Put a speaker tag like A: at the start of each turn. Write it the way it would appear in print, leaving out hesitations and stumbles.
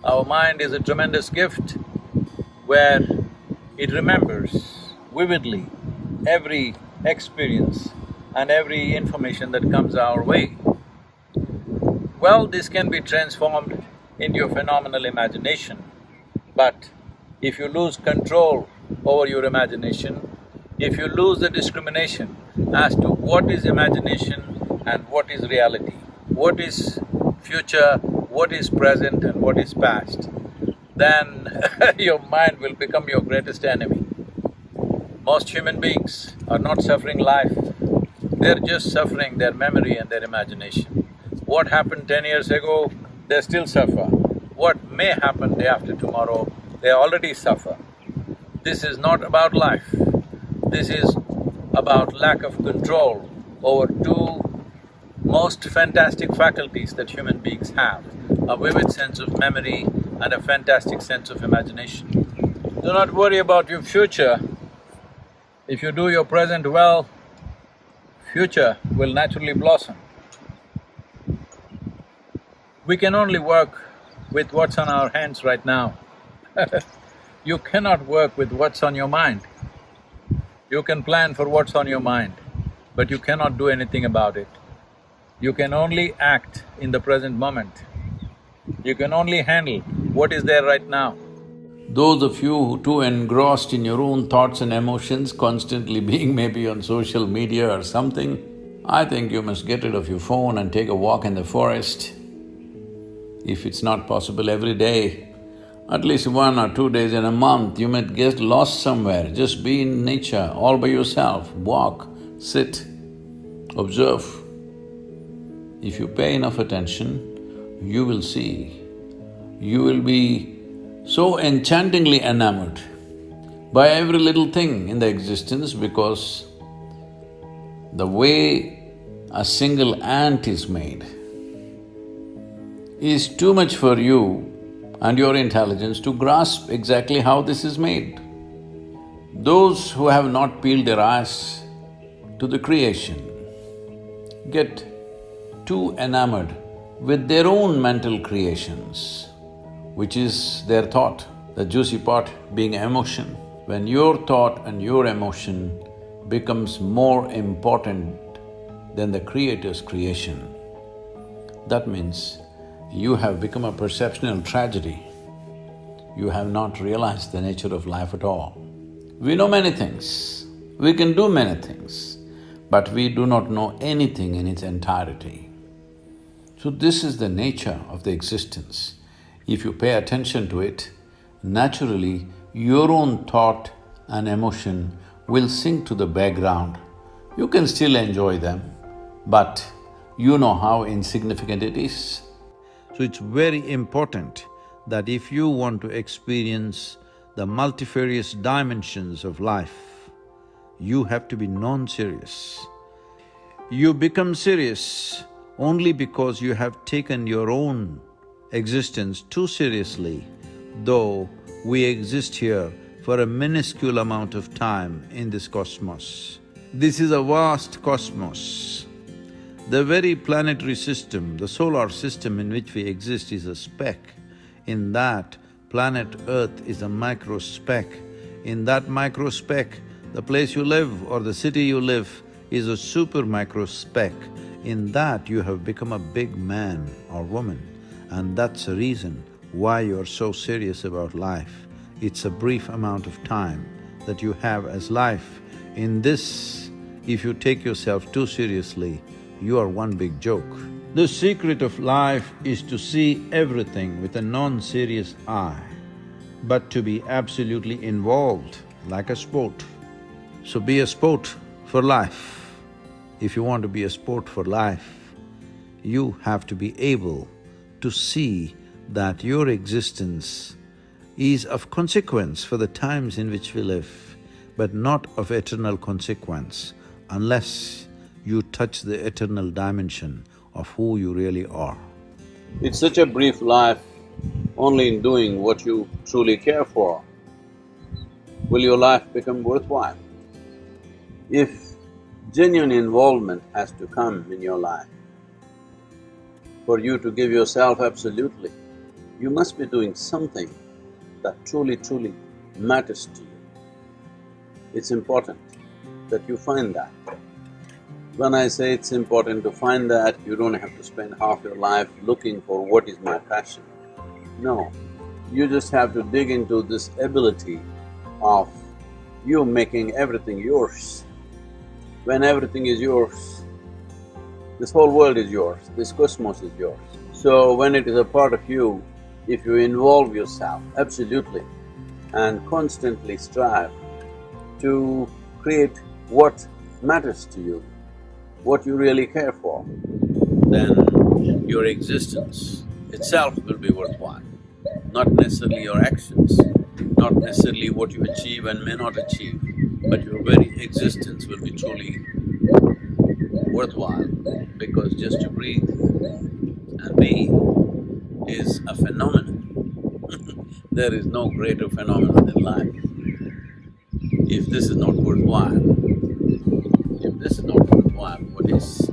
A: Our mind is a tremendous gift where it remembers vividly every experience and every information that comes our way. Well, this can be transformed into a phenomenal imagination, but if you lose control over your imagination, if you lose the discrimination as to what is imagination and what is reality, what is future, what is present and what is past, then your mind will become your greatest enemy. Most human beings are not suffering life, they're just suffering their memory and their imagination. What happened 10 years ago, they still suffer. What may happen day after tomorrow, they already suffer. This is not about life. This is about lack of control over two most fantastic faculties that human beings have, a vivid sense of memory and a fantastic sense of imagination. Do not worry about your future. If you do your present well, future will naturally blossom. We can only work with what's on our hands right now. You cannot work with what's on your mind. You can plan for what's on your mind, but you cannot do anything about it. You can only act in the present moment. You can only handle what is there right now. Those of you who too engrossed in your own thoughts and emotions, constantly being maybe on social media or something, I think you must get rid of your phone and take a walk in the forest. If it's not possible every day, at least 1 or 2 days in a month, you might get lost somewhere. Just be in nature, all by yourself, walk, sit, observe. If you pay enough attention, you will see, you will be so enchantingly enamored by every little thing in the existence because the way a single ant is made is too much for you and your intelligence to grasp exactly how this is made. Those who have not peeled their eyes to the creation get too enamored with their own mental creations, which is their thought, the juicy part being emotion. When your thought and your emotion becomes more important than the Creator's creation, that means you have become a perceptual tragedy. You have not realized the nature of life at all. We know many things, we can do many things, but we do not know anything in its entirety. So this is the nature of the existence. If you pay attention to it, naturally your own thought and emotion will sink to the background. You can still enjoy them, but you know how insignificant it is. So it's very important that if you want to experience the multifarious dimensions of life, you have to be non-serious. You become serious only because you have taken your own existence too seriously, though we exist here for a minuscule amount of time in this cosmos. This is a vast cosmos. The very planetary system, the solar system in which we exist is a speck. In that, planet Earth is a micro speck. In that micro speck, the place you live or the city you live is a super micro speck. In that, you have become a big man or woman, and that's the reason why you're so serious about life. It's a brief amount of time that you have as life. In this, if you take yourself too seriously, you are one big joke. The secret of life is to see everything with a non-serious eye, but to be absolutely involved like a sport. So be a sport for life. If you want to be a sport for life, you have to be able to see that your existence is of consequence for the times in which we live, but not of eternal consequence unless you touch the eternal dimension of who you really are. It's such a brief life, only in doing what you truly care for will your life become worthwhile. If genuine involvement has to come in your life, for you to give yourself absolutely, you must be doing something that truly, truly matters to you. It's important that you find that. When I say it's important to find that, you don't have to spend half your life looking for what is my passion. No, you just have to dig into this ability of you making everything yours. When everything is yours, this whole world is yours, this cosmos is yours. So when it is a part of you, if you involve yourself absolutely and constantly strive to create what matters to you, what you really care for, then your existence itself will be worthwhile. Not necessarily your actions, not necessarily what you achieve and may not achieve, but your very existence will be truly worthwhile, because just to breathe and be is a phenomenon. There is no greater phenomenon in life. If this is not worthwhile, what is?